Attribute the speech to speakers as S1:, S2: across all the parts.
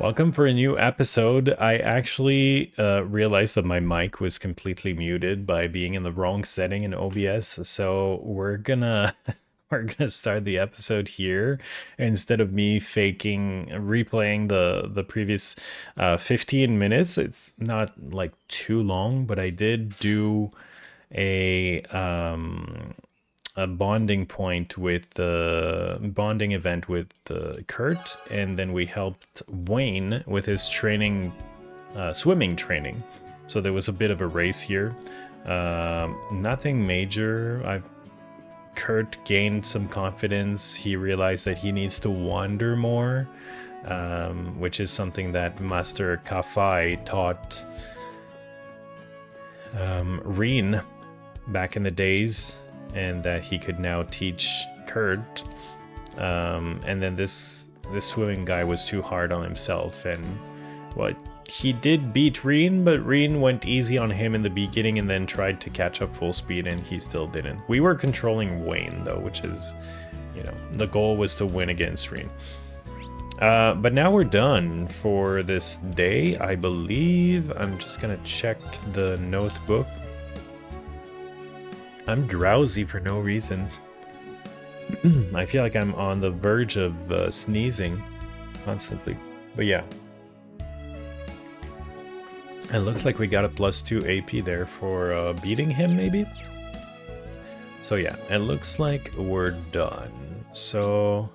S1: Welcome for a new episode. I actually realized that my mic was completely muted by being in the wrong setting in OBS. So we're gonna we're gonna start the episode here instead of me faking replaying the previous 15 minutes. It's not like too long, but I did do a bonding point with the bonding event with Kurt, and then we helped Wayne with his training, swimming training. So there was a bit of a race here. Nothing major. Kurt gained some confidence. He realized that he needs to wander more, which is something that Master Kafai taught Rean back in the days, and that he could now teach Kurt. And then this swimming guy was too hard on himself, and he did beat Rean, but Rean went easy on him in the beginning and then tried to catch up full speed, and he still didn't. We were controlling Wayne though, which is, the goal was to win against Rean. But now we're done for this day, I believe. I'm just gonna check the notebook. I'm drowsy for no reason. I feel like I'm on the verge of sneezing constantly. But yeah. It looks like we got a +2 AP there for beating him, maybe? So yeah, it looks like we're done. So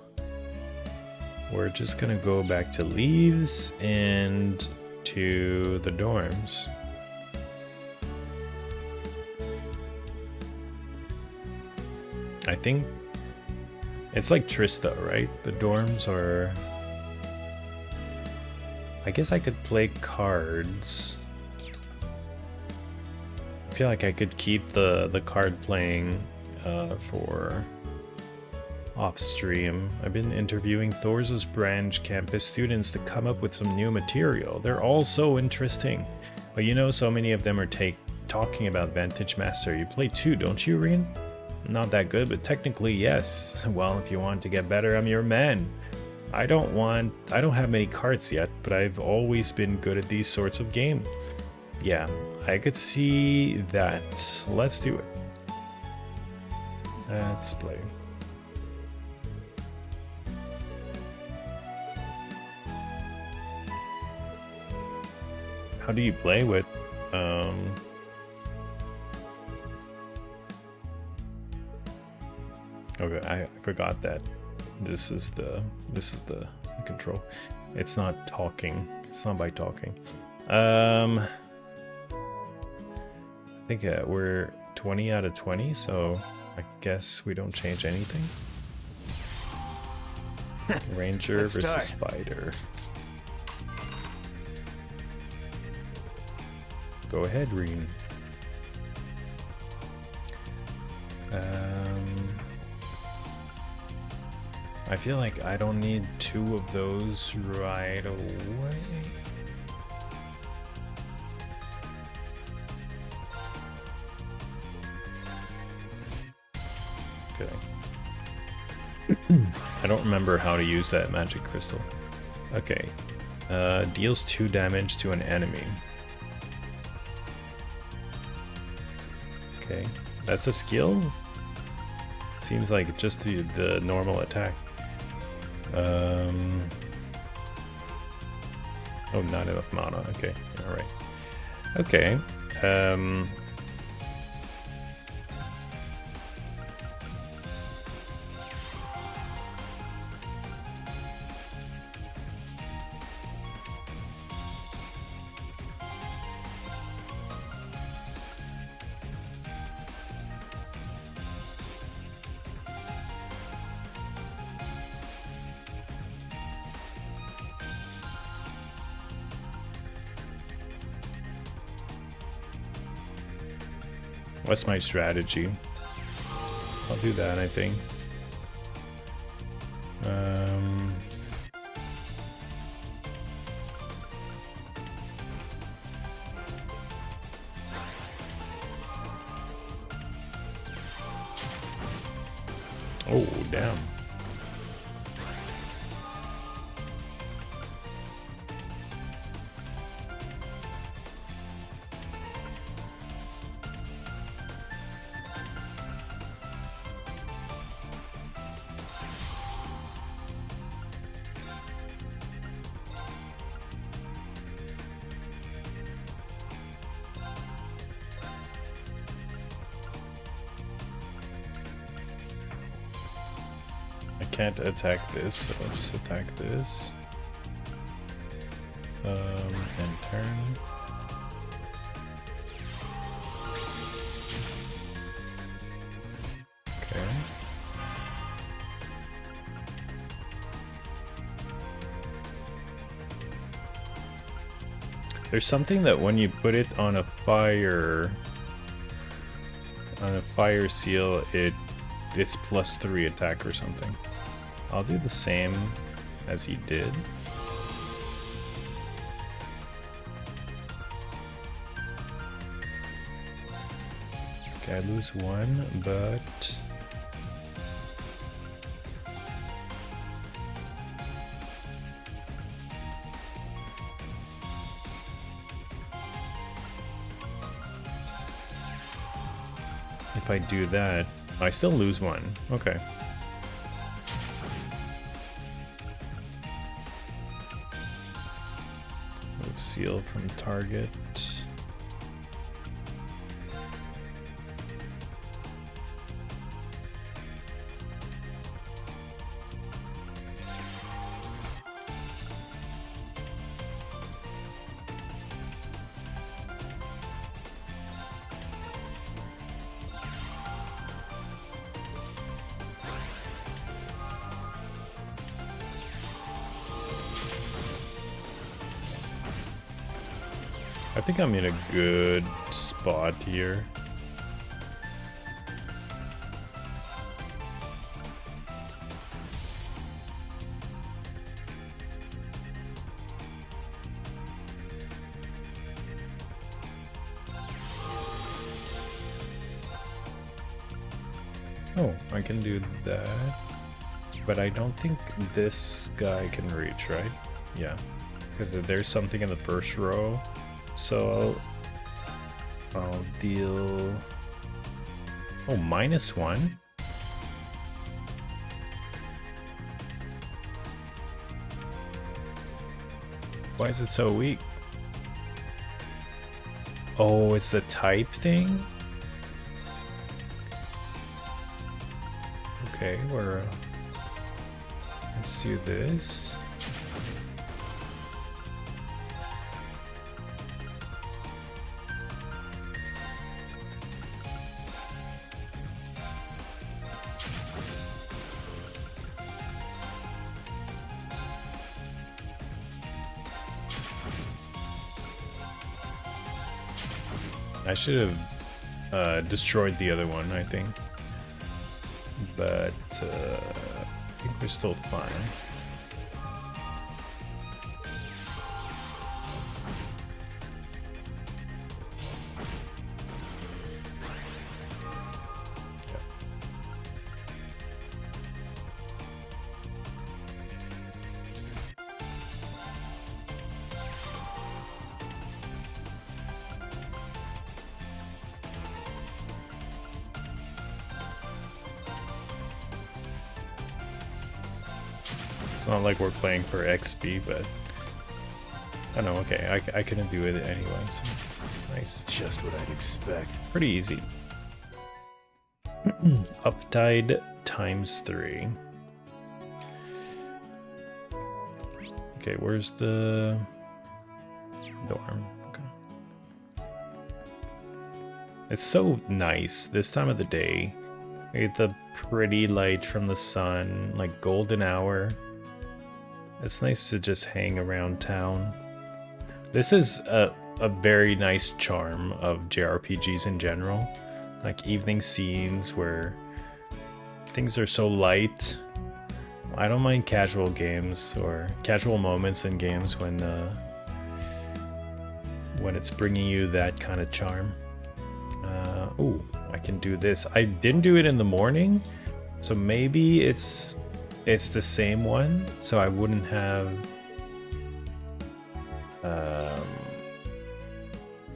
S1: we're just gonna go back to leaves and to the dorms. I think it's like Trista, right? The dorms are... I guess I could play cards. I feel like I could keep the card playing for off-stream. I've been interviewing Thor's branch campus students to come up with some new material. They're all so interesting. But so many of them are talking about Vantage Master. You play too, don't you, Rean? Not that good, but technically yes. Well, if you want to get better, I'm your man. I don't have many cards yet, but I've always been good at these sorts of games. Yeah, I could see that. Let's do it. Let's play. How do you play with Okay, I forgot that this is the control. It's not talking. It's not by talking. I think we're 20 out of 20, so I guess we don't change anything. Ranger versus Spider. Go ahead, Rean. I feel like I don't need 2 of those right away. Okay. I don't remember how to use that magic crystal. Okay. Deals 2 damage to an enemy. Okay. That's a skill? Seems like just the normal attack. Oh, not enough mana. Okay, all right. Okay. What's my strategy? I'll do that, I think. Oh, damn. can't attack this, so I'll just attack this. And turn. Okay. There's something that when you put it on a fire seal, it's +3 attack or something. I'll do the same as he did. Okay, I lose 1, but if I do that, I still lose 1. Okay. Move seal from target. I think I'm in a good spot here. Oh, I can do that. But I don't think this guy can reach, right? Yeah. Because there's something in the first row. So I'll deal... Oh, -1? Why is it so weak? Oh, it's the type thing? Okay, let's do this. I should have destroyed the other one, I think. But I think we're still fine. It's not like we're playing for XP, but I know. Okay, I couldn't do it anyway. So nice.
S2: Just what I'd expect.
S1: Pretty easy. Uptide ×3. Okay, where's the dorm? Okay. It's so nice this time of the day. You get the pretty light from the sun, like golden hour. It's nice to just hang around town. This is a very nice charm of JRPGs in general. Like evening scenes where things are so light. I don't mind casual games or casual moments in games when it's bringing you that kind of charm. Oh, I can do this. I didn't do it in the morning, so maybe it's the same one, so I wouldn't have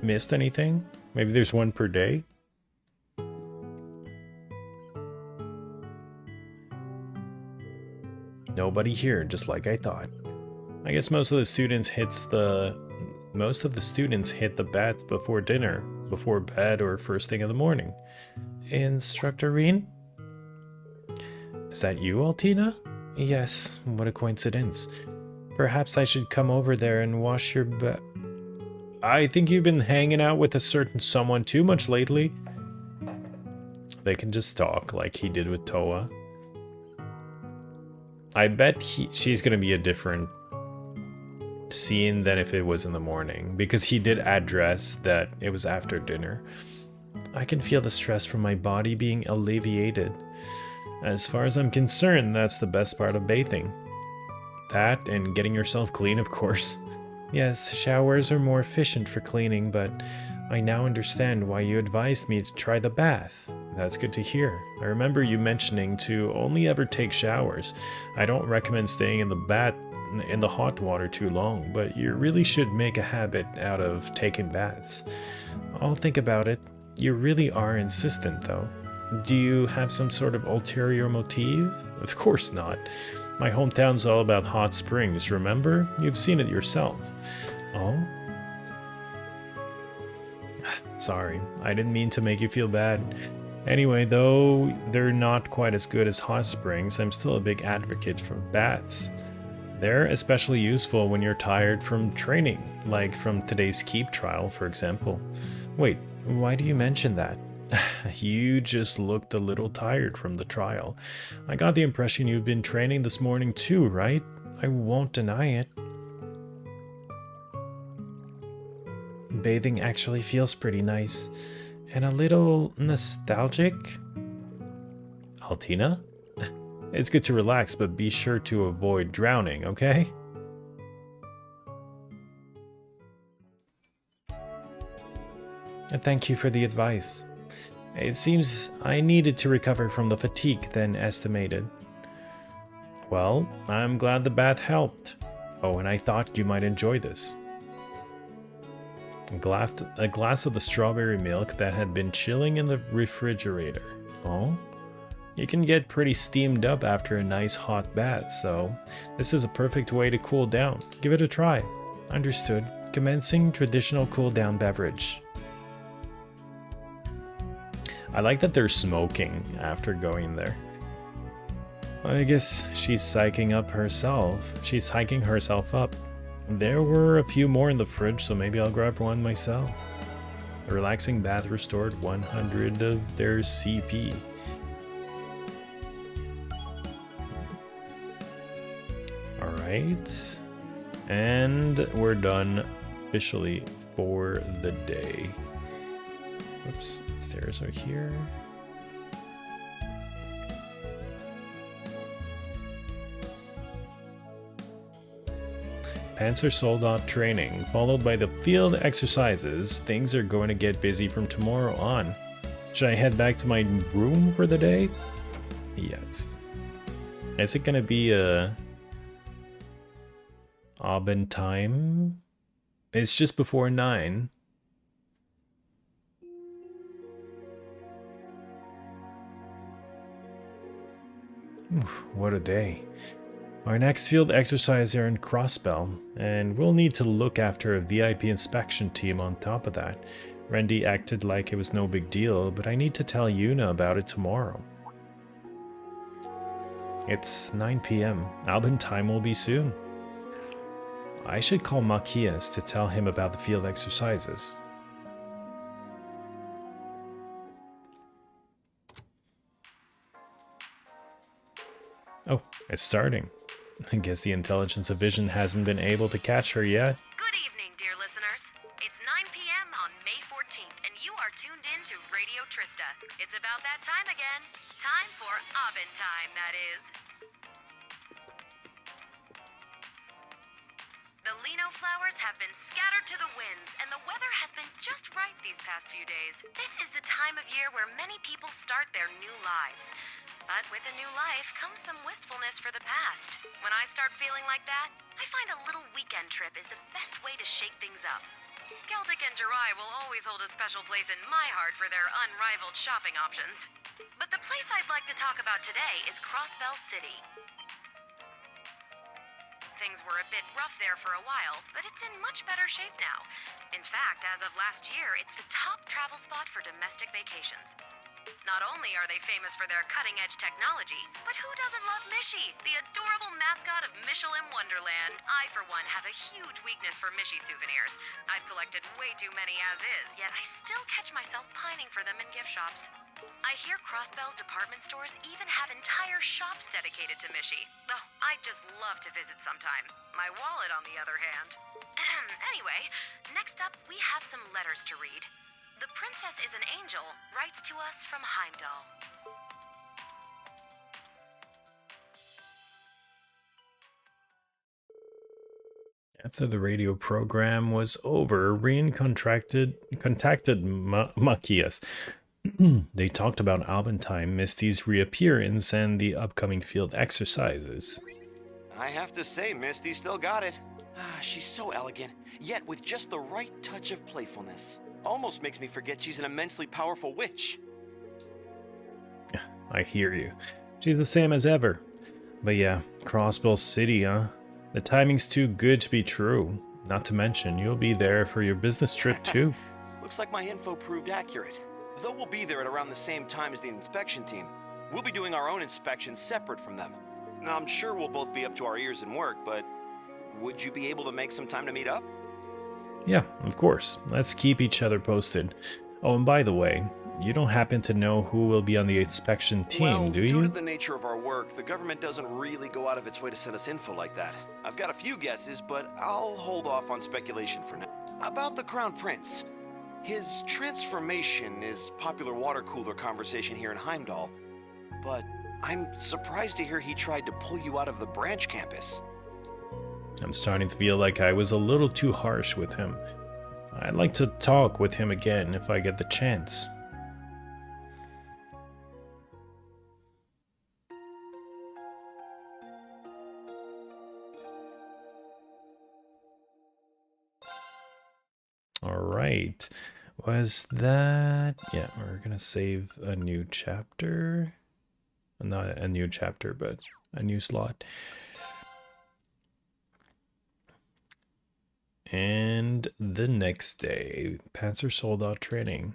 S1: missed anything. Maybe there's one per day. Nobody here, just like I thought. I guess most of the students hit the bats before dinner, before bed, or first thing in the morning. Instructor Rean? Is that you, Altina? Yes, what a coincidence. Perhaps I should come over there and wash your I think you've been hanging out with a certain someone too much lately. They can just talk like he did with Toa. I bet she's gonna be a different scene than if it was in the morning, because he did address that it was after dinner. I can feel the stress from my body being alleviated. As far as I'm concerned, that's the best part of bathing. That and getting yourself clean, of course. Yes, showers are more efficient for cleaning, but I now understand why you advised me to try the bath. That's good to hear. I remember you mentioning to only ever take showers. I don't recommend staying in the hot water too long, but you really should make a habit out of taking baths. I'll think about it. You really are insistent, though. Do you have some sort of ulterior motive? Of course not. My hometown's all about hot springs, remember? You've seen it yourself. Oh? Sorry, I didn't mean to make you feel bad. Anyway, though they're not quite as good as hot springs, I'm still a big advocate for baths. They're especially useful when you're tired from training, like from today's keep trial, for example. Wait, why do you mention that? You just looked a little tired from the trial. I got the impression you've been training this morning too, right? I won't deny it. Bathing actually feels pretty nice. And a little nostalgic. Altina? It's good to relax, but be sure to avoid drowning, okay? And thank you for the advice. It seems I needed to recover from the fatigue than estimated. Well, I'm glad the bath helped. Oh, and I thought you might enjoy this. A glass of the strawberry milk that had been chilling in the refrigerator. Oh? You can get pretty steamed up after a nice hot bath, so this is a perfect way to cool down. Give it a try. Understood. Commencing traditional cool down beverage. I like that they're smoking after going there. I guess she's psyching up herself. She's hiking herself up. There were a few more in the fridge, so maybe I'll grab one myself. A relaxing bath restored 100 of their CP. Alright. And we're done officially for the day. Oops, stairs are here. Panzer soldat training, followed by the field exercises. Things are going to get busy from tomorrow on. Should I head back to my room for the day? Yes. Is it going to be a Abend Time? It's just before 9. Oof, what a day. Our next field exercise are in Crossbell, and we'll need to look after a VIP inspection team on top of that. Randy acted like it was no big deal, but I need to tell Yuna about it tomorrow. It's 9 p.m. Abend Time will be soon. I should call Machias to tell him about the field exercises. Oh, it's starting. I guess the intelligence division hasn't been able to catch her yet.
S2: Good evening, dear listeners. It's 9 p.m. on May 14th, and you are tuned in to Radio Trista. It's about that time again. Time for Abend Time, that is. The lino flowers have been scattered to the winds, and the weather has been just right these past few days. This is the time of year where many people start their new lives. But with a new life comes some wistfulness for the past. When I start feeling like that, I find a little weekend trip is the best way to shake things up. Celtic and Jirai will always hold a special place in my heart for their unrivaled shopping options. But the place I'd like to talk about today is Crossbell City. Things were a bit rough there for a while, but it's in much better shape now. In fact, as of last year, it's the top travel spot for domestic vacations. Not only are they famous for their cutting-edge technology, but who doesn't love Mishy, the adorable mascot of Michelin Wonderland? I, for one, have a huge weakness for Mishy souvenirs. I've collected way too many as is, yet I still catch myself pining for them in gift shops. I hear Crossbell's department stores even have entire shops dedicated to Mishy. Oh, I'd just love to visit sometime. My wallet, on the other hand. Anyway, next up, we have some letters to read. The Princess is an Angel writes to us from Heimdall.
S1: After the radio program was over, Rean contacted Machias. They talked about Abend Time, Misty's reappearance, and the upcoming field exercises.
S3: I have to say, Misty still got it. She's so elegant, yet with just the right touch of playfulness. Almost makes me forget she's an immensely powerful witch.
S1: I hear you. She's the same as ever. But yeah, Crossbell City, huh? The timing's too good to be true. Not to mention, you'll be there for your business trip too.
S3: Looks like my info proved accurate. Though we'll be there at around the same time as the inspection team, we'll be doing our own inspections separate from them. Now, I'm sure we'll both be up to our ears in work, but would you be able to make some time to meet up?
S1: Yeah, of course. Let's keep each other posted. Oh, and by the way, you don't happen to know who will be on the inspection team, do you?
S3: Due to the nature of our work, the government doesn't really go out of its way to send us info like that. I've got a few guesses, but I'll hold off on speculation for now. About the Crown Prince. His transformation is popular water cooler conversation here in Heimdall, but I'm surprised to hear he tried to pull you out of the branch campus.
S1: I'm starting to feel like I was a little too harsh with him. I'd like to talk with him again if I get the chance. Alright. Was that... Yeah, we're gonna save a new chapter. Not a new chapter, but a new slot. And the next day, Panzer soldat training.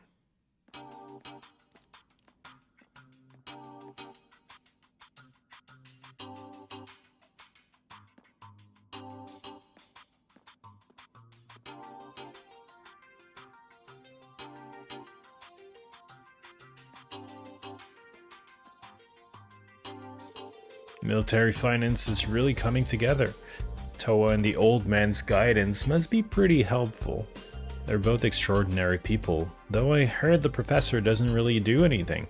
S1: Military finance is really coming together. Toa and the old man's guidance must be pretty helpful. They're both extraordinary people, though I heard the professor doesn't really do anything.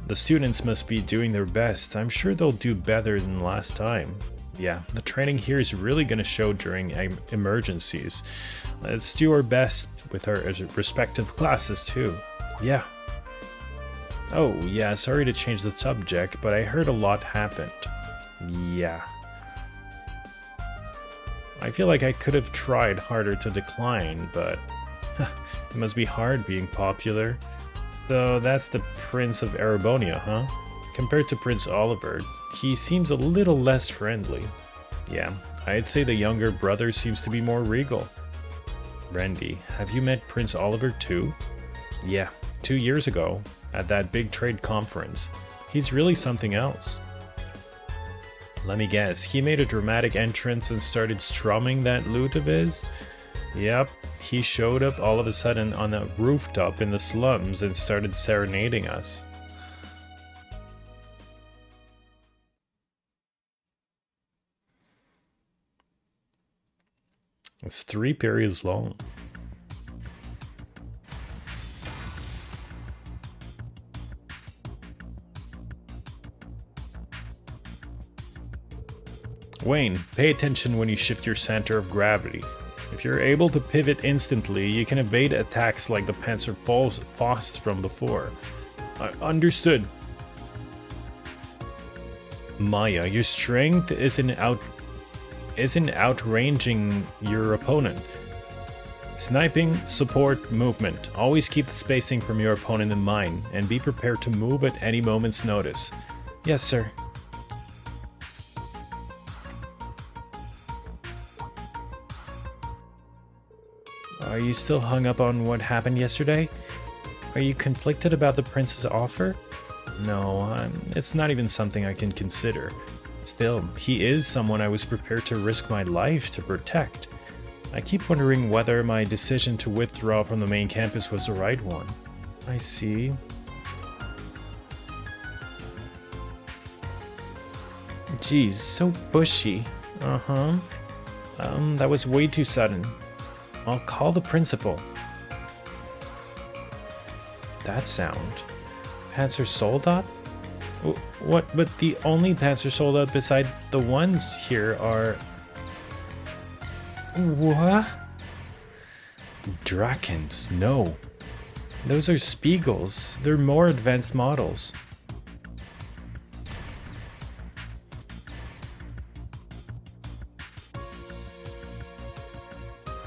S1: The students must be doing their best. I'm sure they'll do better than last time. Yeah, the training here is really going to show during emergencies. Let's do our best with our respective classes too. Yeah. Oh, yeah, sorry to change the subject, but I heard a lot happened. Yeah. I feel like I could have tried harder to decline, but it must be hard being popular. So that's the Prince of Erebonia, huh? Compared to Prince Oliver, he seems a little less friendly. Yeah, I'd say the younger brother seems to be more regal. Randy, have you met Prince Oliver too? Yeah, 2 years ago, at that big trade conference. He's really something else. Let me guess, he made a dramatic entrance and started strumming that lute of his? Yep, he showed up all of a sudden on a rooftop in the slums and started serenading us. It's 3 periods long. Wayne, pay attention when you shift your center of gravity. If you're able to pivot instantly, you can evade attacks like the Panzer Faust from before. Understood. Maya, your strength isn't outranging your opponent. Sniping, support, movement. Always keep the spacing from your opponent in mind, and be prepared to move at any moment's notice. Yes, sir. Are you still hung up on what happened yesterday? Are you conflicted about the prince's offer? No, it's not even something I can consider. Still, he is someone I was prepared to risk my life to protect. I keep wondering whether my decision to withdraw from the main campus was the right one. I see. Geez, so bushy. Uh-huh. That was way too sudden. I'll call the principal. That sound. Panzer soldat? What? But the only Panzer soldat beside the ones here are... What? Drakens, no. Those are Spiegels. They're more advanced models.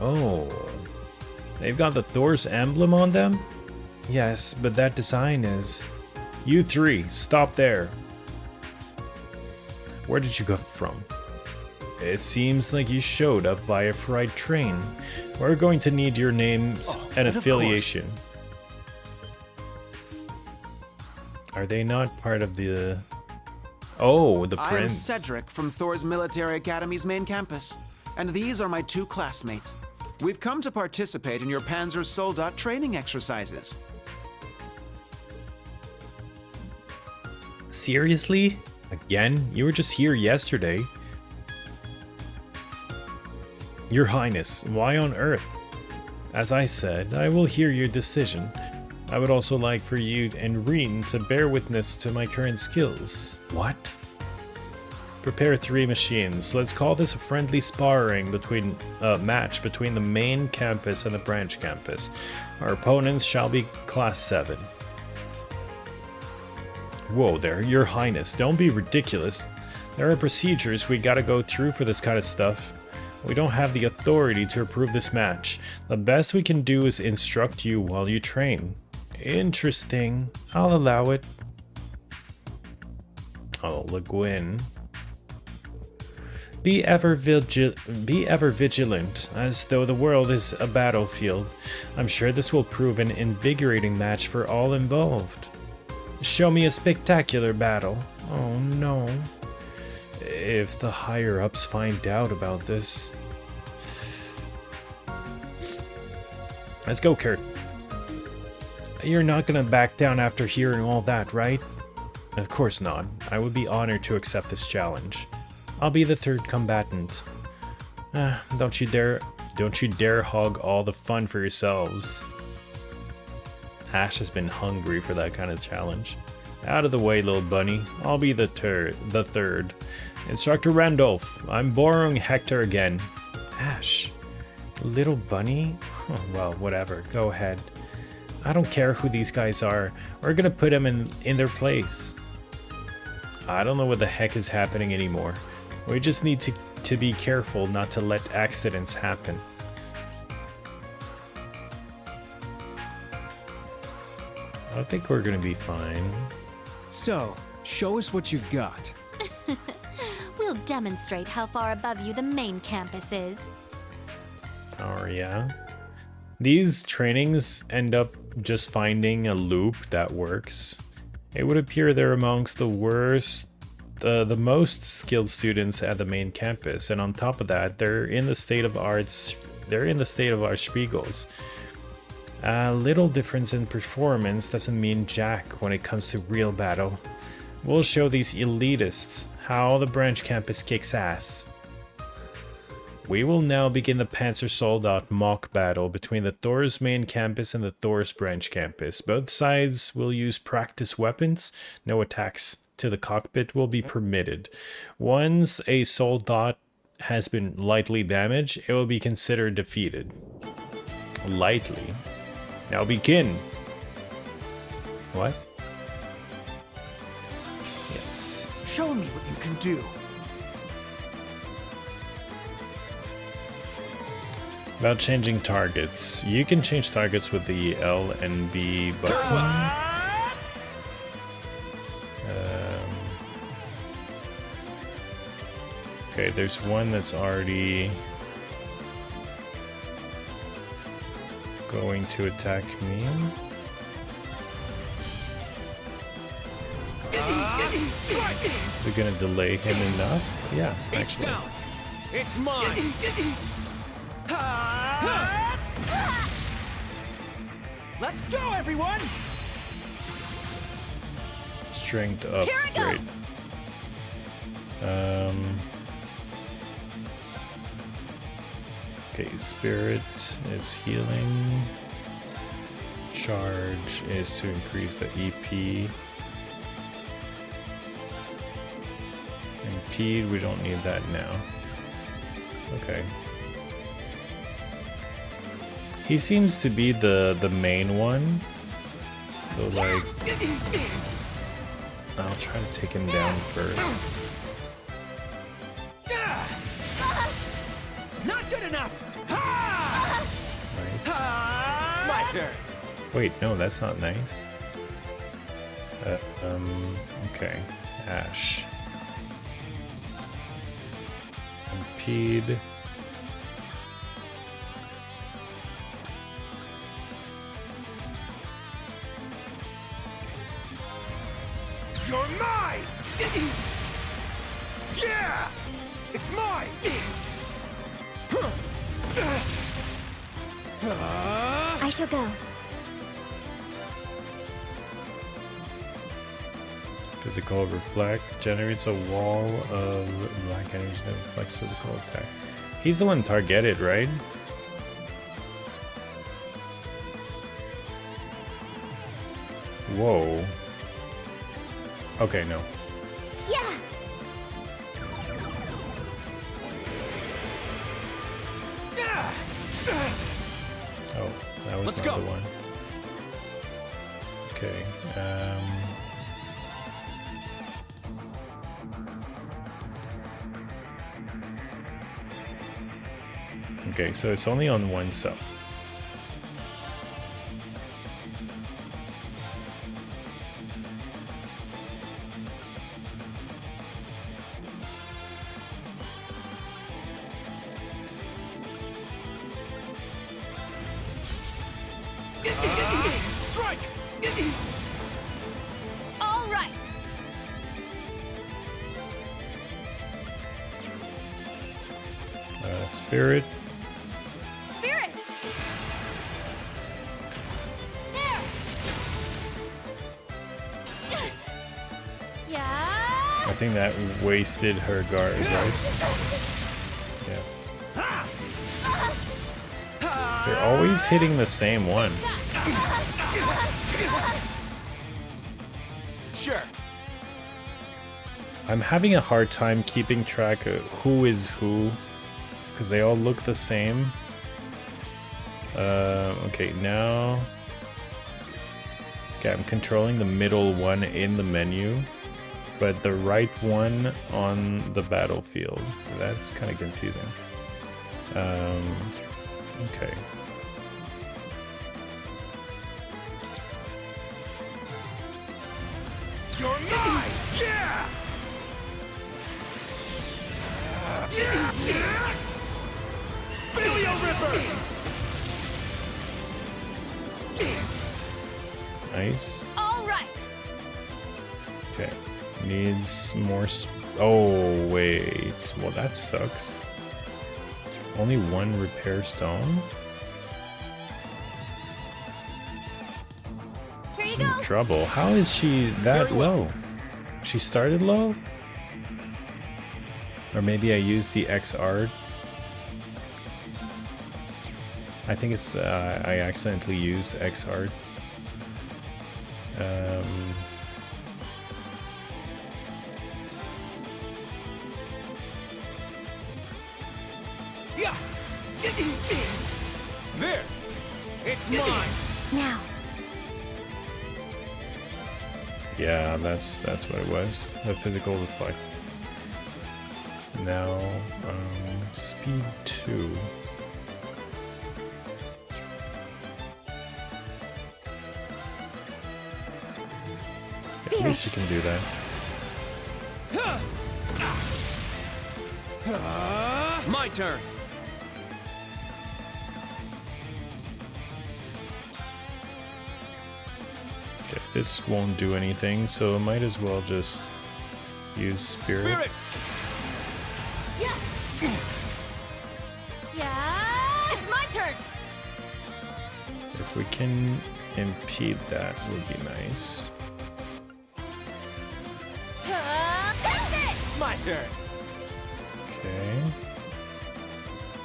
S1: Oh. They've got the Thor's emblem on them? Yes, but that design is... You three, stop there. Where did you come from? It seems like you showed up via fried train. We're going to need your names and affiliation. Are they not part of the... Oh, the prince.
S4: I'm Cedric from Thor's Military Academy's main campus, and these are my 2 classmates. We've come to participate in your Panzer soldat training exercises.
S1: Seriously? Again? You were just here yesterday. Your Highness, why on earth? As I said, I will hear your decision. I would also like for you and Rean to bear witness to my current skills. What? Prepare 3 machines. Let's call this a friendly sparring match between the main campus and the branch campus. Our opponents shall be Class 7. Whoa there, Your Highness, don't be ridiculous. There are procedures we gotta go through for this kind of stuff. We don't have the authority to approve this match. The best we can do is instruct you while you train. Interesting. I'll allow it. Oh, Le Guin. Be ever vigilant, as though the world is a battlefield. I'm sure this will prove an invigorating match for all involved. Show me a spectacular battle. Oh no. If the higher-ups find out about this... Let's go, Kurt. You're not gonna back down after hearing all that, right? Of course not. I would be honored to accept this challenge. I'll be the 3rd combatant. Don't you dare hog all the fun for yourselves. Ash has been hungry for that kind of challenge. Out of the way, little bunny. I'll be the 3rd. Instructor Randolph, I'm borrowing Hector again. Ash. Little bunny? Oh, well, whatever. Go ahead. I don't care who these guys are. We're gonna put them in their place. I don't know what the heck is happening anymore. We just need to be careful not to let accidents happen. I think we're gonna be fine.
S5: So, show us what you've got.
S6: We'll demonstrate how far above you the main campus is.
S1: Oh yeah. These trainings end up just finding a loop that works. It would appear they're amongst the most skilled students at the main campus, and on top of that, they're in the state of art Spiegels. A little difference in performance doesn't mean jack when it comes to real battle. We'll show these elitists how the branch campus kicks ass. We will now begin the Panzer soldat mock battle between the Thor's main campus and the Thor's branch campus. Both sides will use practice weapons. No attacks to the cockpit will be permitted. Once a soldat has been lightly damaged, it will be considered defeated. Lightly. Now begin. What? Yes.
S4: Show me what you can do.
S1: About changing targets. You can change targets with the L and B button. Okay, there's one that's already going to attack me. We're gonna delay him enough? Yeah, actually.
S5: It's mine.
S4: Let's go, everyone!
S1: Strength up.
S2: Here I go.
S1: Great. Okay, spirit is healing. Charge is to increase the EP. Impede, we don't need that now. Okay. He seems to be the main one. So like I'll try to take him down first.
S4: Not good enough!
S1: Nice.
S4: My turn!
S1: Wait, no, that's not nice. Okay. Ash. Impede.
S4: You're mine! Yeah! It's mine!
S6: I shall go.
S1: Physical reflect generates a wall of black energy that reflects physical attack. He's the one targeted, right? Whoa. Okay, no.
S6: Yeah!
S1: Oh, that was
S4: Let's
S1: not
S4: go.
S1: the one. Okay. Okay, so it's only on one cell.
S4: Strike!
S2: All right.
S1: Spirit.
S2: Spirit. There.
S6: Yeah!
S1: I think that wasted her guard, right? Yeah. They're always hitting the same one.
S4: Sure.
S1: I'm having a hard time keeping track of who is who, because they all look the same. Okay, now... Okay, I'm controlling the middle one in the menu, but the right one on the battlefield. That's kind of confusing. Okay.
S4: You're mine! Yeah! Billy Ripper!
S1: Nice.
S2: All right.
S1: Okay. Needs more oh, wait. Well, that sucks. Only one repair stone?
S6: Here you
S1: In
S6: go!
S1: trouble. How is she that low? She started low? Or maybe I used the XR. I think it's I accidentally used XR.
S4: Yeah! There! It's mine!
S6: Now.
S1: Yeah, that's what it was. The physical reflect. Now, speed 2. At least you can do that.
S5: My turn.
S1: Okay, this won't do anything, so I might as well just use spirit.
S6: Yeah. Yeah. It's my turn.
S1: If we can impede that, would be nice.
S5: My turn.
S1: Okay.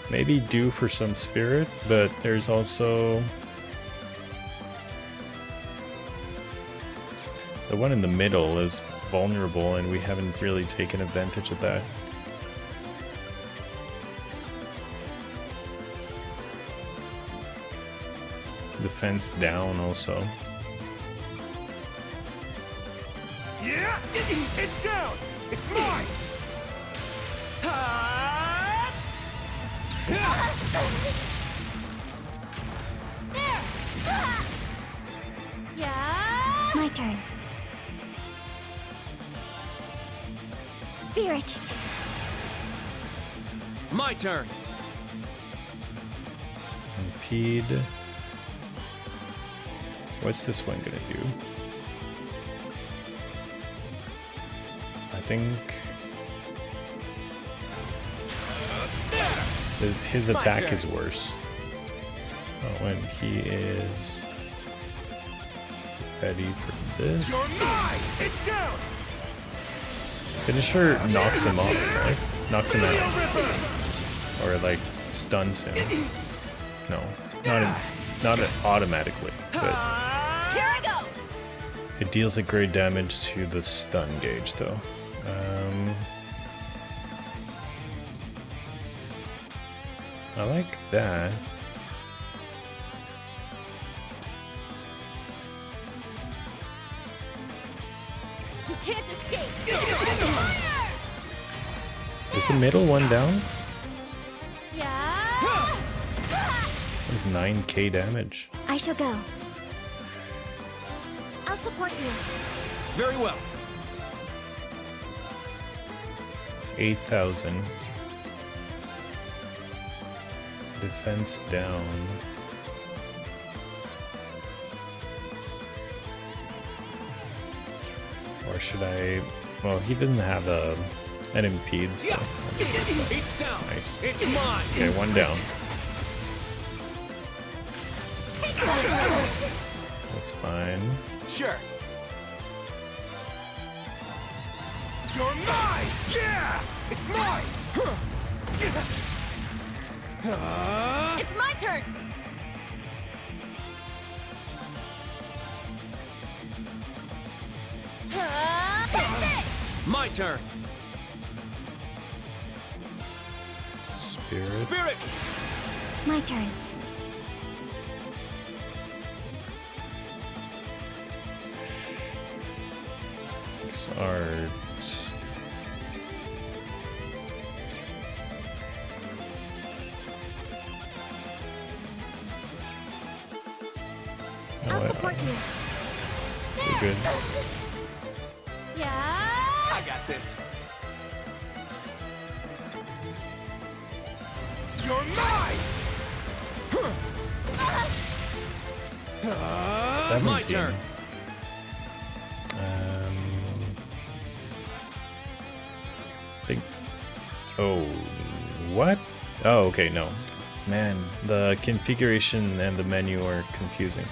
S1: Maybe due for some spirit, but there's also the one in the middle is vulnerable, and we haven't really taken advantage of that. Defense down also.
S5: Yeah! It's down! It's mine!
S6: Yeah. My turn. Spirit.
S5: My turn.
S1: Impede. What's this one gonna do? I think his attack is worse. Oh, and he is ready for this.
S5: You're mine! It's down!
S1: Finisher knocks him off, right? Knocks him out. Or like stuns him. No, not automatically, but
S6: Here I go.
S1: it deals a great damage to the stun gauge though. I like that.
S6: You can't escape.
S1: Is the middle one down?
S6: Yeah.
S1: There's 9k damage.
S6: I shall go. I'll support you.
S5: Very well.
S1: 8,000. Defense down. Or should I? Well, he doesn't have an impede, so. I'll just go with that.
S5: It's down!
S1: Nice.
S5: It's mine!
S1: Okay, one down. That's fine.
S5: Sure. You're mine! Yeah! It's mine!
S6: It's my turn.
S5: My turn!
S1: Spirit.
S5: Spirit!
S6: My turn.
S1: Art.
S6: I'll support you.
S1: We're good.
S6: Yeah.
S5: I got this. You're mine!
S1: 17.
S5: My turn.
S1: Think. Oh, what? Oh, okay, no. Man, the configuration and the menu are confusing.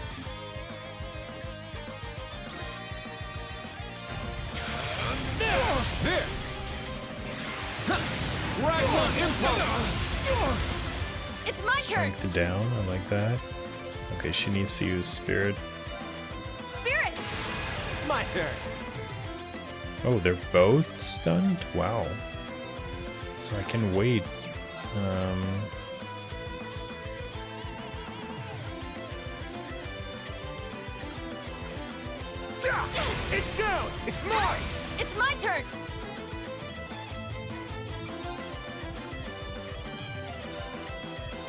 S5: There! Raglan impulse!
S6: It's my turn.
S1: Strength down, I like that. Okay, she needs to use spirit.
S6: Spirit.
S5: My turn!
S1: Oh, they're both stunned? Wow. So I can wait.
S5: It's down! It's mine!
S6: It's my turn.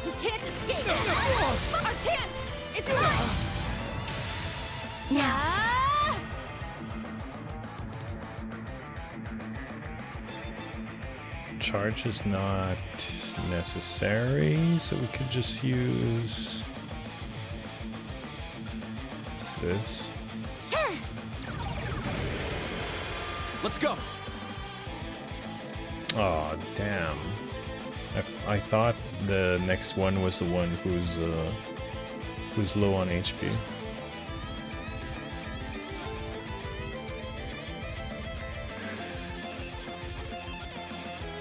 S6: You can't escape. Our chance. It's mine. Now.
S1: Charge is not necessary, so we could just use this.
S5: Let's go!
S1: Oh, damn. I thought the next one was the one who's low on HP.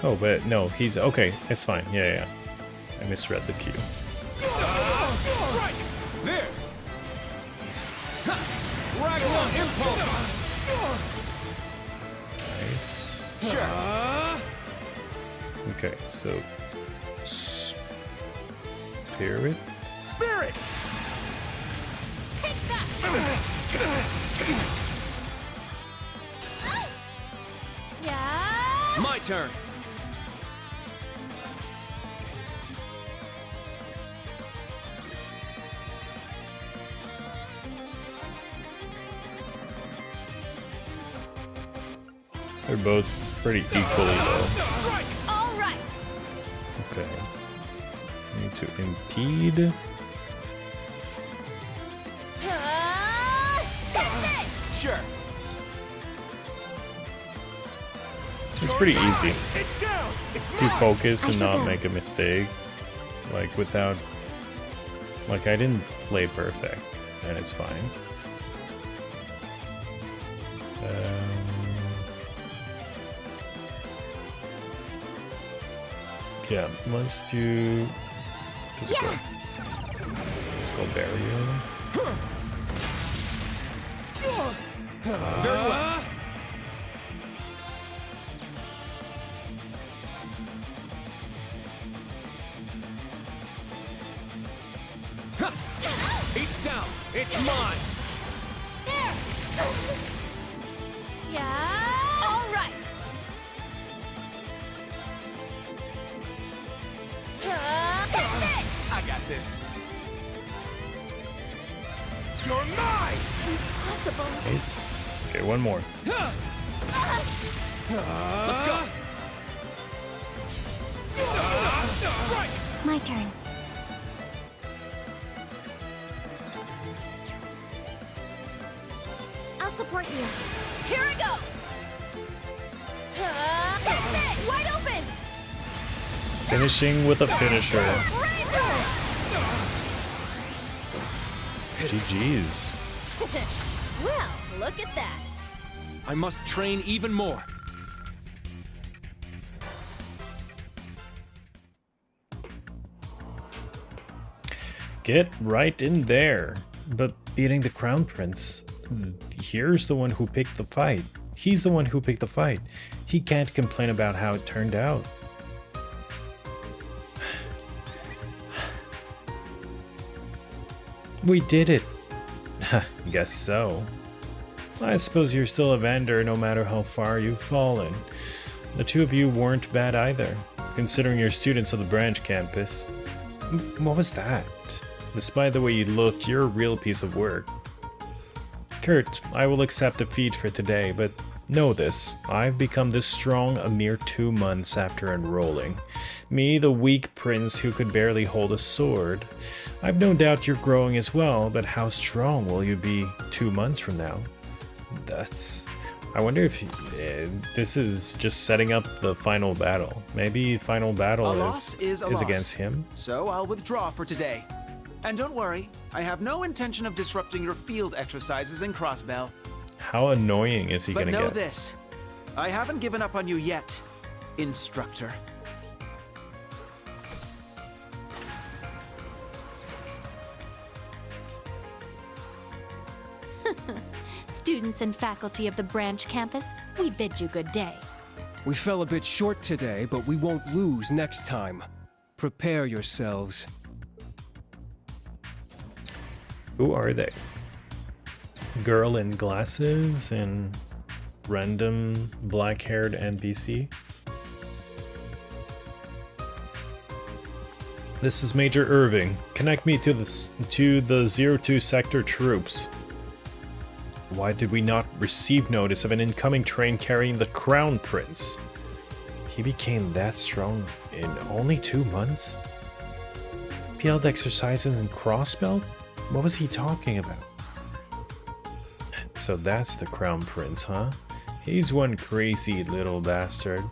S1: Oh, but no, he's okay. It's fine. Yeah. I misread the cue.
S5: Right! There! Raglan impulse!
S1: Nice.
S5: Sure.
S1: Okay, so spirit.
S5: Spirit!
S6: Take that! Yeah!
S5: My turn.
S1: They're both pretty equally low.
S6: All right!
S1: Okay. Need to impede.
S5: Sure.
S1: It's pretty easy
S5: It's down. It's
S1: to focus and
S6: shut
S1: not
S6: down.
S1: make a mistake. Like without, like I didn't play perfect, and it's fine. Yeah, let's do. Let's go barrier.
S5: Very well. It's down. It's mine.
S6: Yeah! All right!
S5: I got this. You're mine.
S6: Impossible.
S1: Nice. Okay, one more.
S5: Let's go. Right.
S6: My turn. I'll support you. Here I go! That's it! Wide open!
S1: Finishing with a finisher. GG's.
S6: Well, look at that.
S5: I must train even more.
S1: Get right in there. But beating the Crown Prince, here's the one who picked the fight. He's the one who picked the fight. He can't complain about how it turned out. We did it. Guess so. I suppose you're still a vendor no matter how far you've fallen. The two of you weren't bad either, considering you're students of the branch campus. What was that? Despite the way you look, you're a real piece of work. Kurt, I will accept defeat for today, but know this. I've become this strong a mere 2 months after enrolling. Me, the weak prince who could barely hold a sword. I've no doubt you're growing as well, but how strong will you be 2 months from now? I wonder if this is just setting up the final battle. Maybe final battle
S4: A loss is a loss.
S1: against him.
S4: So I'll withdraw for today. And don't worry, I have no intention of disrupting your field exercises in Crossbell.
S1: How annoying is he
S4: But
S1: gonna
S4: know
S1: get?
S4: this, I haven't given up on you yet, instructor.
S6: Students and faculty of the branch campus, we bid you good day.
S7: We fell a bit short today, but we won't lose next time. Prepare yourselves.
S1: Who are they? Girl in glasses and random black-haired NPC? This is Major Irving. Connect me to the 02 sector troops. Why did we not receive notice of an incoming train carrying the Crown Prince? He became that strong in only 2 months? Field exercises in Crossbell? What was he talking about? So that's the Crown Prince, huh? He's one crazy little bastard.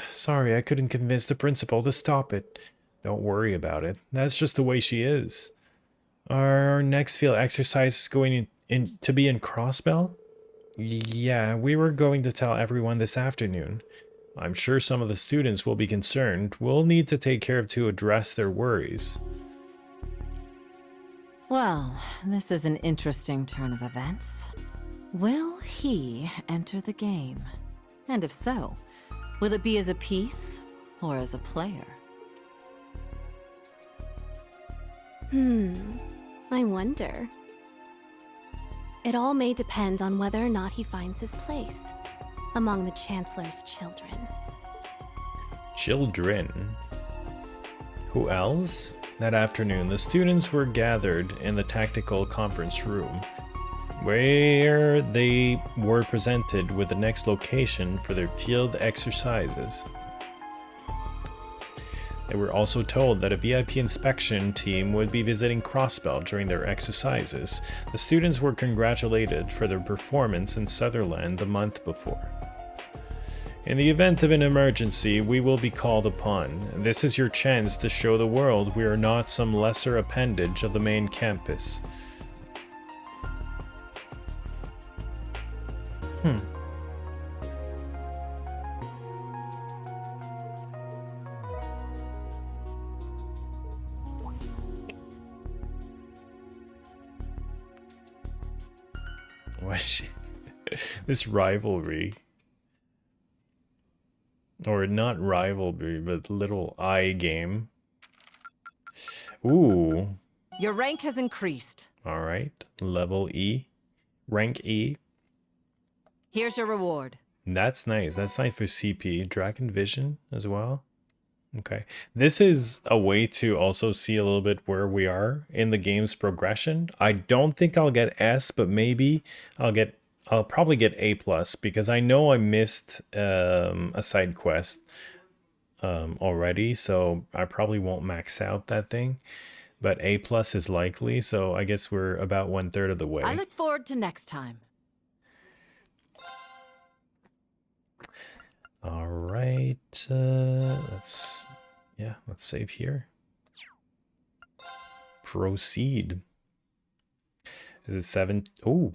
S1: Sorry, I couldn't convince the principal to stop it. Don't worry about it. That's just the way she is. Our next field exercise is going to be in Crossbell? Yeah, we were going to tell everyone this afternoon. I'm sure some of the students will be concerned. We'll need to take care of to address their worries.
S8: Well, this is an interesting turn of events. Will he enter the game? And if so, will it be as a piece or as a player?
S6: I wonder. It all may depend on whether or not he finds his place among the Chancellor's children.
S1: Children? Who else? That afternoon, the students were gathered in the tactical conference room, where they were presented with the next location for their field exercises. They were also told that a VIP inspection team would be visiting Crossbell during their exercises. The students were congratulated for their performance in Sutherland the month before. In the event of an emergency, we will be called upon. This is your chance to show the world we are not some lesser appendage of the main campus. This rivalry, or not rivalry, but little eye game. Ooh.
S8: Your rank has increased.
S1: All right, level E, rank E.
S8: Here's your reward.
S1: That's nice. That's nice for CP. Dragon Vision as well. Okay. This is a way to also see a little bit where we are in the game's progression. I don't think I'll get S, but maybe I'll probably get A+, because I know I missed a side quest already, so I probably won't max out that thing. But A+ is likely, so I guess we're about 1/3 of the way.
S8: I look forward to next time.
S1: All right, let's save here. Proceed. Is it 7? Oh,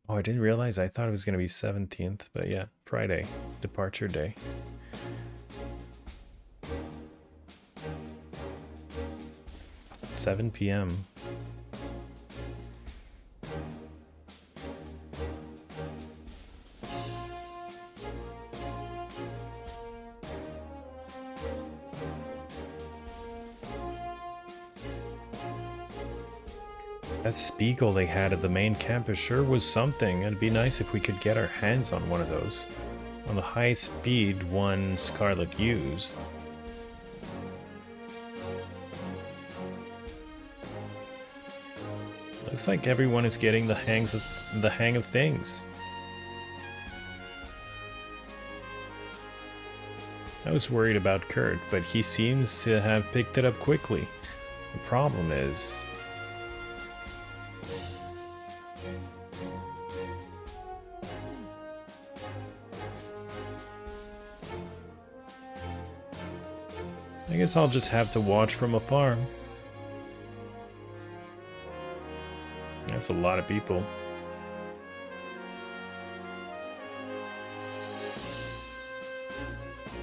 S1: I didn't realize. I thought it was going to be 17th, but yeah, Friday, departure day. $7 p.m. That Spiegel they had at the main campus sure was something. It'd be nice if we could get our hands on one of those. On the high-speed one Scarlet used. Looks like everyone is getting the hang of things. I was worried about Kurt, but he seems to have picked it up quickly. The problem is, I guess I'll just have to watch from afar. That's a lot of people.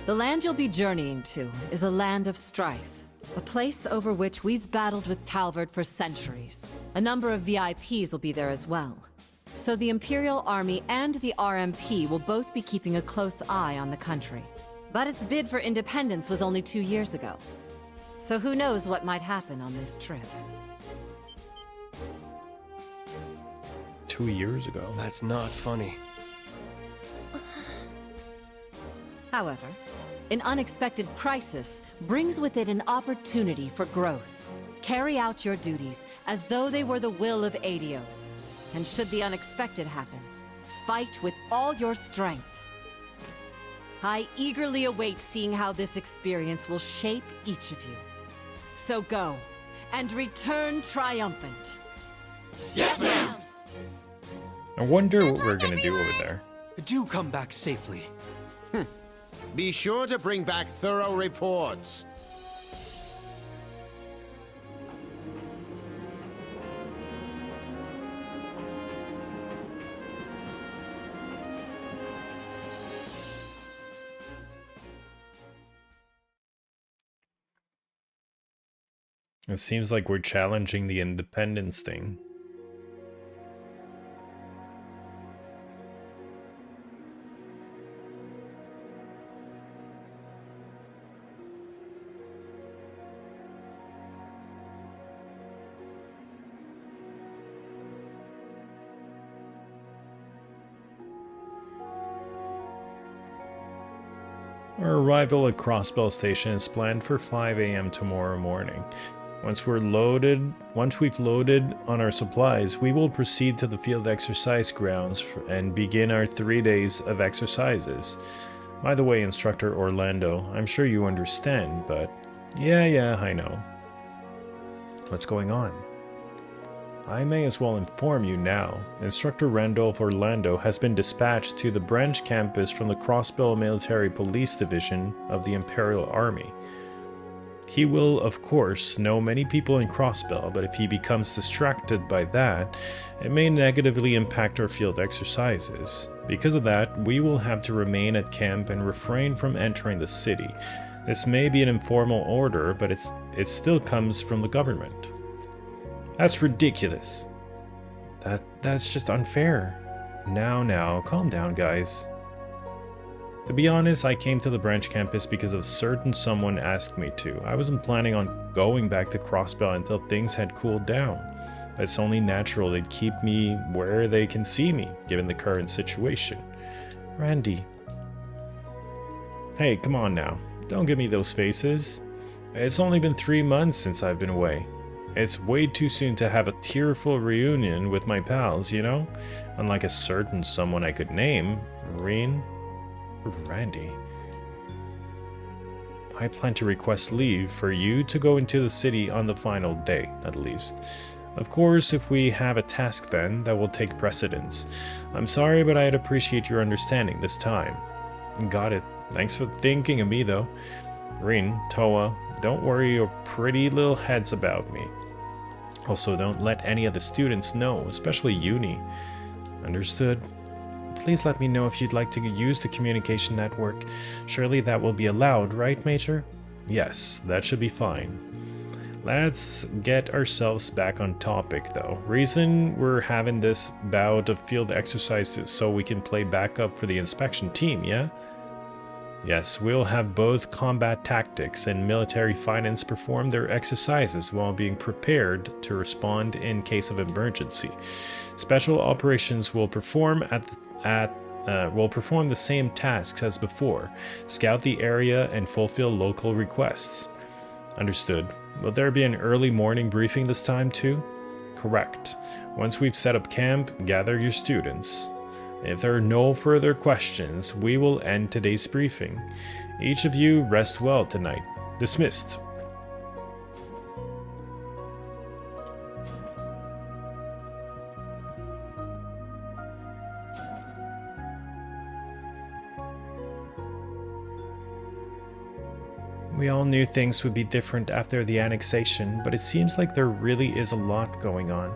S8: The land you'll be journeying to is a land of strife, a place over which we've battled with Calvert for centuries. A number of VIPs will be there as well. So the Imperial Army and the RMP will both be keeping a close eye on the country. But its bid for independence was only 2 years ago. So who knows what might happen on this trip.
S1: 2 years ago.
S7: That's not funny.
S8: However, an unexpected crisis brings with it an opportunity for growth. Carry out your duties as though they were the will of Adios. And should the unexpected happen, fight with all your strength. I eagerly await seeing how this experience will shape each of you. So go, and return triumphant.
S5: Yes, ma'am!
S1: I wonder what we're gonna do over there.
S9: Do come back safely. Be sure to bring back thorough reports.
S1: It seems like we're challenging the independence thing. Our arrival at Crossbell Station is planned for 5 a.m. tomorrow morning. Once we've loaded on our supplies, we will proceed to the field exercise grounds and begin our 3 days of exercises. By the way, Instructor Orlando, I'm sure you understand, but yeah, I know. What's going on? I may as well inform you now. Instructor Randolph Orlando has been dispatched to the branch campus from the Crossbell Military Police Division of the Imperial Army. He will, of course, know many people in Crossbell, but if he becomes distracted by that, it may negatively impact our field exercises. Because of that, we will have to remain at camp and refrain from entering the city. This may be an informal order, but it still comes from the government. That's ridiculous. That's just unfair. Now, calm down, guys. To be honest, I came to the branch campus because of certain someone asked me to. I wasn't planning on going back to Crossbell until things had cooled down. But it's only natural they'd keep me where they can see me, given the current situation. Randy. Hey, come on now. Don't give me those faces. It's only been 3 months since I've been away. It's way too soon to have a tearful reunion with my pals, you know? Unlike a certain someone I could name, Rean. Randy. I plan to request leave for you to go into the city on the final day, at least. Of course, if we have a task then, that will take precedence. I'm sorry, but I'd appreciate your understanding this time. Got it. Thanks for thinking of me, though. Rean, Toa, don't worry your pretty little heads about me. Also, don't let any of the students know, especially Uni. Understood? Please let me know if you'd like to use the communication network. Surely that will be allowed, right, Major? Yes, that should be fine. Let's get ourselves back on topic, though. Reason we're having this bout of field exercises so we can play backup for the inspection team, yeah? Yes, we'll have both combat tactics and military finance perform their exercises while being prepared to respond in case of emergency. Special operations will perform will perform the same tasks as before, scout the area and fulfill local requests. Understood. Will there be an early morning briefing this time too? Correct. Once we've set up camp, gather your students. If there are no further questions, we will end today's briefing. Each of you rest well tonight. Dismissed. We all knew things would be different after the annexation, but it seems like there really is a lot going on.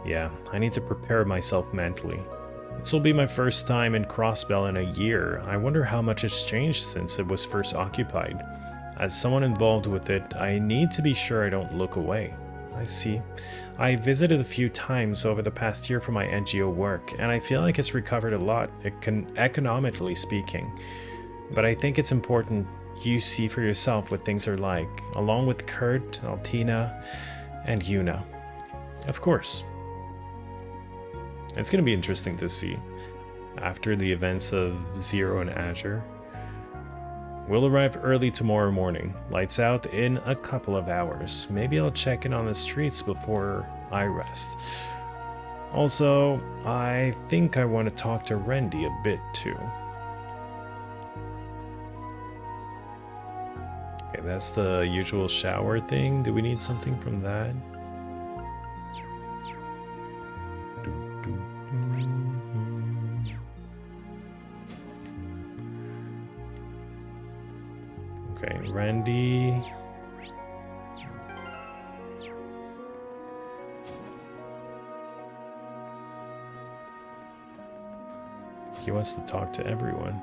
S1: Yeah, I need to prepare myself mentally. This will be my first time in Crossbell in a year. I wonder how much has changed since it was first occupied. As someone involved with it, I need to be sure I don't look away. I see. I visited a few times over the past year for my NGO work, and I feel like it's recovered a lot, economically speaking. But I think it's important you see for yourself what things are like, along with Kurt, Altina, and Yuna. Of course. It's going to be interesting to see after the events of Zero and Azure. We'll arrive early tomorrow morning. Lights out in a couple of hours. Maybe I'll check in on the streets before I rest. Also, I think I want to talk to Randy a bit too. Okay, that's the usual shower thing. Do we need something from that? Okay, Randy. He wants to talk to everyone.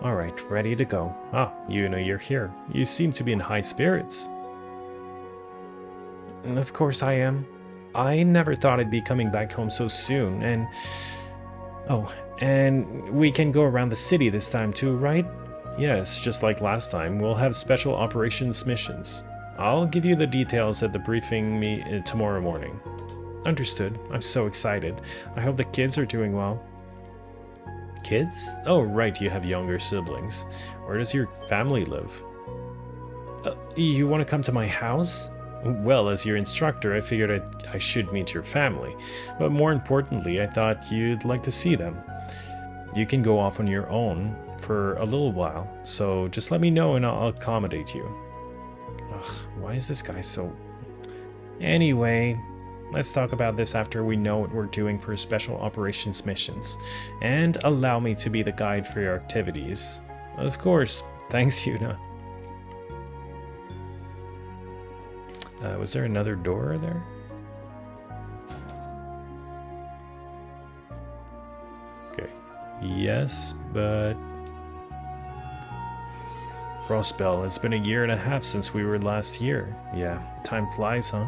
S1: All right, ready to go. Ah, you're here. You seem to be in high spirits. Of course I am. I never thought I'd be coming back home so soon, and... Oh, and we can go around the city this time too, right? Yes, just like last time, we'll have special operations missions. I'll give you the details at the briefing tomorrow morning. Understood. I'm so excited. I hope the kids are doing well. Kids? Oh, right, you have younger siblings. Where does your family live? You want to come to my house? Well, as your instructor, I figured I should meet your family. But more importantly, I thought you'd like to see them. You can go off on your own for a little while, so just let me know and I'll accommodate you. Ugh, why is this guy so... Anyway, let's talk about this after we know what we're doing for special operations missions. And allow me to be the guide for your activities. Of course. Thanks, Yuna. Was there another door there? Okay. Yes, but... Crossbell, it's been 1.5 years since we were last here. Yeah, time flies, huh?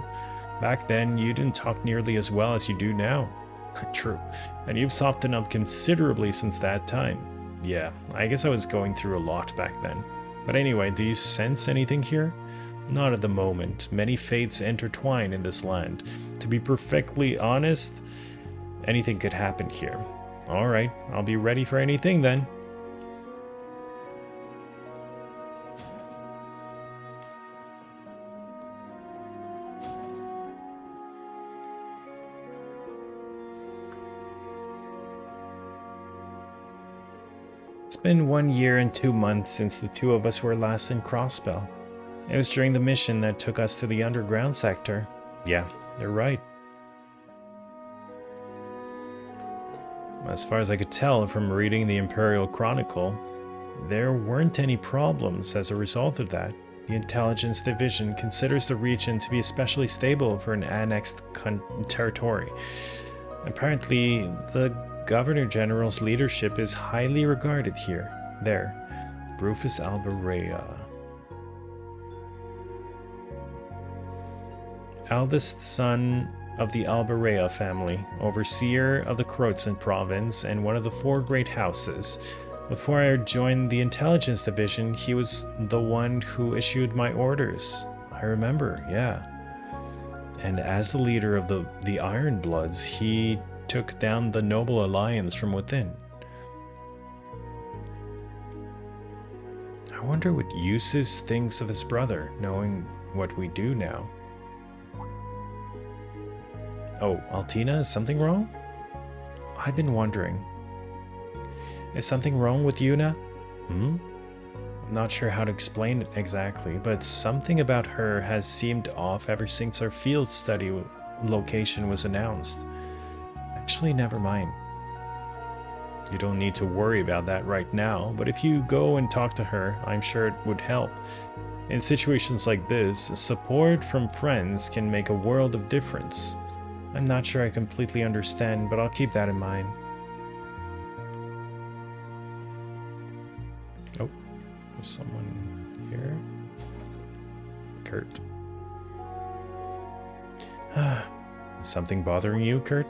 S1: Back then, you didn't talk nearly as well as you do now. True. And you've softened up considerably since that time. Yeah, I guess I was going through a lot back then. But anyway, do you sense anything here? Not at the moment. Many fates intertwine in this land. To be perfectly honest, anything could happen here. Alright, I'll be ready for anything then. It's been 1 year and 2 months since the two of us were last in Crossbell. It was during the mission that took us to the underground sector. Yeah, you're right. As far as I could tell from reading the Imperial Chronicle, there weren't any problems as a result of that. The Intelligence Division considers the region to be especially stable for an annexed territory. Apparently, the Governor General's leadership is highly regarded here. There, Rufus Alberea. Eldest son of the Alberea family, overseer of the Krotzen province and one of the 4 great houses. Before I joined the intelligence division, he was the one who issued my orders. I remember, yeah. And as the leader of the Iron Bloods, he took down the Noble Alliance from within. I wonder what Eustace thinks of his brother, knowing what we do now. Oh, Altina, is something wrong? I've been wondering. Is something wrong with Yuna? I'm not sure how to explain it exactly, but something about her has seemed off ever since our field study location was announced. Actually, never mind. You don't need to worry about that right now, but if you go and talk to her, I'm sure it would help. In situations like this, support from friends can make a world of difference. I'm not sure I completely understand, but I'll keep that in mind. Oh, there's someone here. Kurt. Something bothering you, Kurt?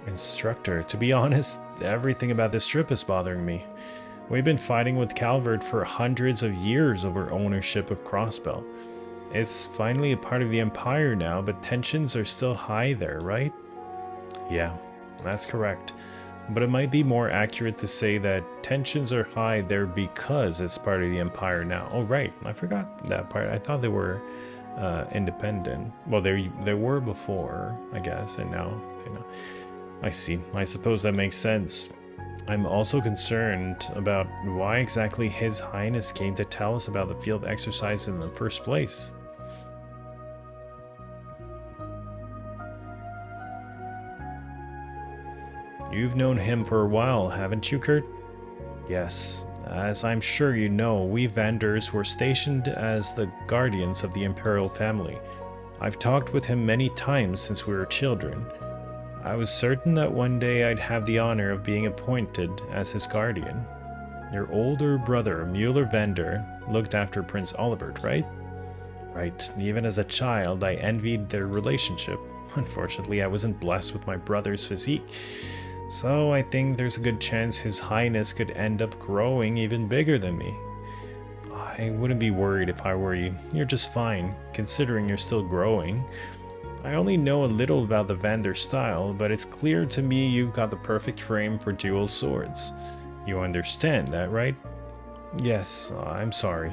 S1: Instructor, to be honest, everything about this trip is bothering me. We've been fighting with Calvert for hundreds of years over ownership of Crossbell. It's finally a part of the Empire now, but tensions are still high there, right? Yeah, that's correct. But it might be more accurate to say that tensions are high there because it's part of the Empire now. Oh, right, I forgot that part. I thought they were independent. Well, they were before, I guess, and now, you know. I see. I suppose that makes sense. I'm also concerned about why exactly His Highness came to tell us about the field exercise in the first place. You've known him for a while, haven't you, Kurt? Yes. As I'm sure you know, we Vanders were stationed as the guardians of the Imperial family. I've talked with him many times since we were children. I was certain that one day I'd have the honor of being appointed as his guardian. Your older brother, Mueller Vander, looked after Prince Olivert, right? Right. Even as a child, I envied their relationship. Unfortunately, I wasn't blessed with my brother's physique. So I think there's a good chance His Highness could end up growing even bigger than me. I wouldn't be worried if I were you. You're just fine, considering you're still growing. I only know a little about the Vander style, but it's clear to me you've got the perfect frame for dual swords. You understand that, right? Yes, I'm sorry.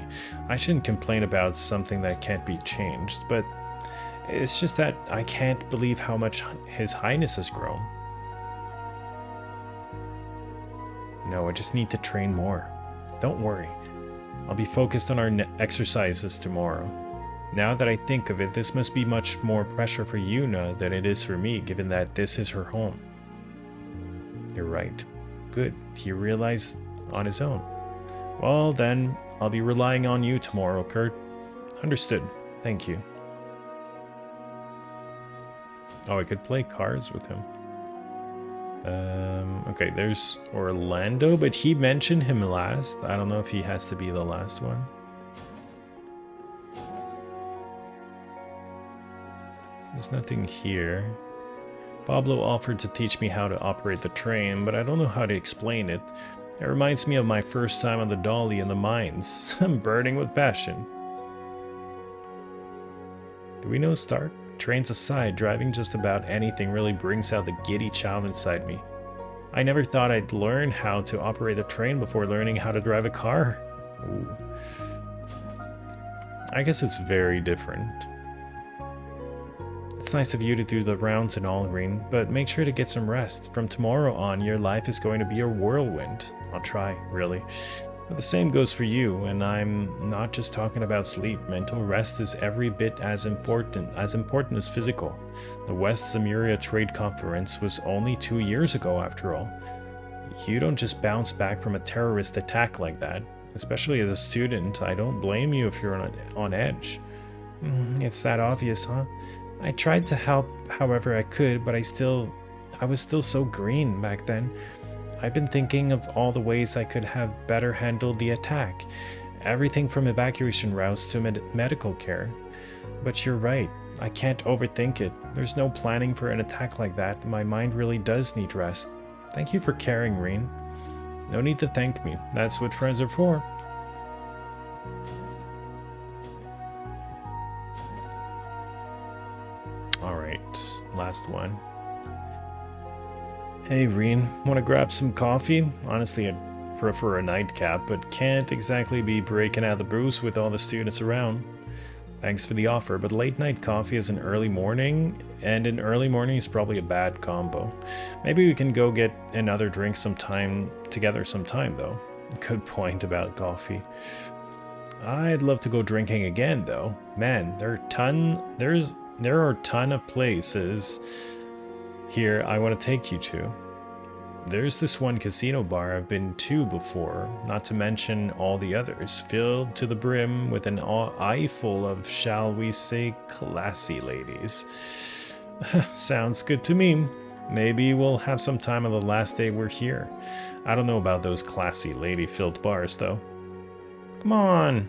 S1: I shouldn't complain about something that can't be changed, but it's just that I can't believe how much His Highness has grown. No, I just need to train more. Don't worry. I'll be focused on our exercises tomorrow. Now that I think of it, this must be much more pressure for Yuna than it is for me, given that this is her home. You're right. Good. He realized on his own. Well, then, I'll be relying on you tomorrow, Kurt. Understood. Thank you. Oh, I could play cards with him. Okay, there's Orlando, but he mentioned him last. I don't know if he has to be the last one. There's nothing here. Pablo offered to teach me how to operate the train, but I don't know how to explain it. It reminds me of my first time on the dolly in the mines. I'm burning with passion. Do we know Stark? Trains aside, driving just about anything really brings out the giddy child inside me. I never thought I'd learn how to operate a train before learning how to drive a car. Ooh. I guess it's very different. It's nice of you to do the rounds and all, Rean, but make sure to get some rest. From tomorrow on, your life is going to be a whirlwind. I'll try, really. But the same goes for you, and I'm not just talking about sleep. Mental rest is every bit as important as physical. The West Zamuria Trade Conference was only 2 years ago, after all. You don't just bounce back from a terrorist attack like that. Especially as a student, I don't blame you if you're on edge. It's that obvious, huh? I tried to help however I could, but I was still so green back then. I've been thinking of all the ways I could have better handled the attack. Everything from evacuation routes to medical care. But you're right, I can't overthink it. There's no planning for an attack like that. My mind really does need rest. Thank you for caring, Rean. No need to thank me. That's what friends are for. Alright, last one. Hey Rean, want to grab some coffee? Honestly, I'd prefer a nightcap, but can't exactly be breaking out the booze with all the students around. Thanks for the offer, but late night coffee is an early morning, and an early morning is probably a bad combo. Maybe we can go get another drink together sometime though. Good point about coffee. I'd love to go drinking again though. Man, there are a ton of places here I want to take you to. There's this one casino bar I've been to before, not to mention all the others, filled to the brim with an eye full of, shall we say, classy ladies. Sounds good to me. Maybe we'll have some time on the last day we're here. I don't know about those classy lady-filled bars, though. Come on!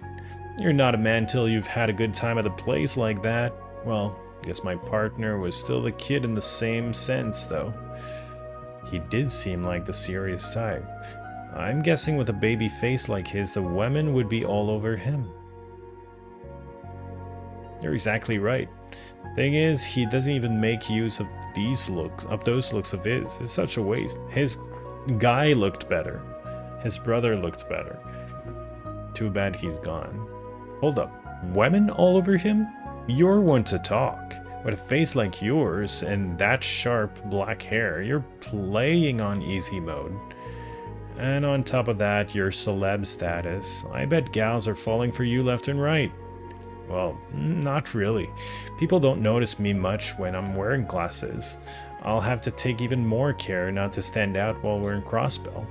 S1: You're not a man till you've had a good time at a place like that. Well, guess my partner was still the kid in the same sense, though. He did seem like the serious type. I'm guessing with a baby face like his, the women would be all over him. You're exactly right. Thing is, he doesn't even make use of those looks of his. It's such a waste. His guy looked better. His brother looked better. Too bad he's gone. Hold up. Women all over him? You're one to talk. With a face like yours and that sharp black hair, you're playing on easy mode. And on top of that, your celeb status. I bet gals are falling for you left and right. Well, not really. People don't notice me much when I'm wearing glasses. I'll have to take even more care not to stand out while wearing Crossbell.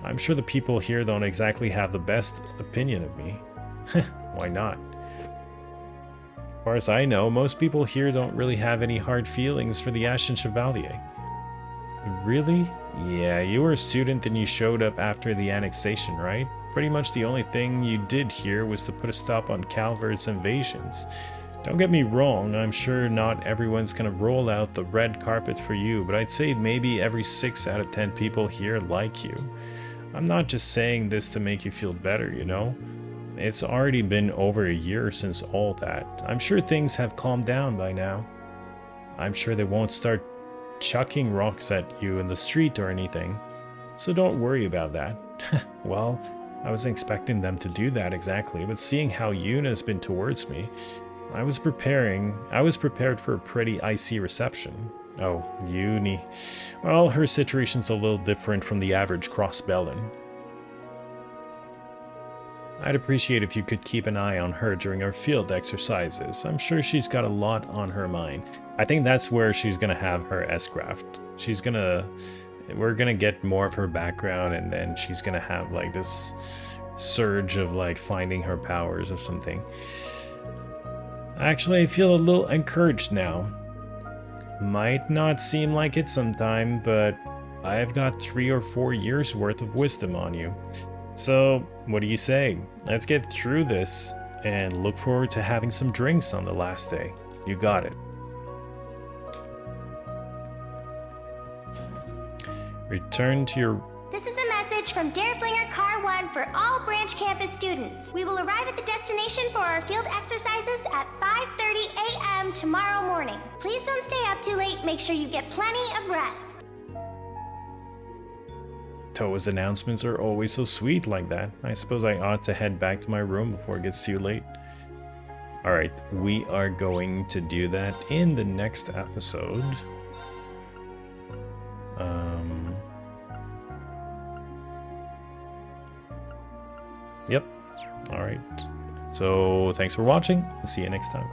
S1: I'm sure the people here don't exactly have the best opinion of me. Why not? As far as I know, most people here don't really have any hard feelings for the Ashen Chevalier. Really? Yeah, you were a student and you showed up after the annexation, right? Pretty much the only thing you did here was to put a stop on Calvert's invasions. Don't get me wrong, I'm sure not everyone's gonna roll out the red carpet for you, but I'd say maybe every 6 out of 10 people here like you. I'm not just saying this to make you feel better, you know? It's already been over a year since all that. I'm sure things have calmed down by now. I'm sure they won't start chucking rocks at you in the street or anything, so don't worry about that. Well, I wasn't expecting them to do that exactly, but seeing how Yuna's been towards me, I was prepared for a pretty icy reception. Oh, Uni. Well, her situation's a little different from the average Crossbellan. I'd appreciate if you could keep an eye on her during our field exercises. I'm sure she's got a lot on her mind. I think that's where she's gonna have her S-graft. We're gonna get more of her background, and then she's gonna have like this surge of like finding her powers or something. Actually, I feel a little encouraged now. Might not seem like it sometime, but I've got 3 or 4 years worth of wisdom on you. So, what do you say? Let's get through this and look forward to having some drinks on the last day. You got it. Return to your...
S10: This is a message from Dareflinger Car 1 for all branch campus students. We will arrive at the destination for our field exercises at 5:30 a.m. tomorrow morning. Please don't stay up too late. Make sure you get plenty of rest.
S1: Toa's announcements are always so sweet like that. I suppose I ought to head back to my room before it gets too late. Alright, we are going to do that in the next episode. Yep. Alright. So, thanks for watching. See you next time.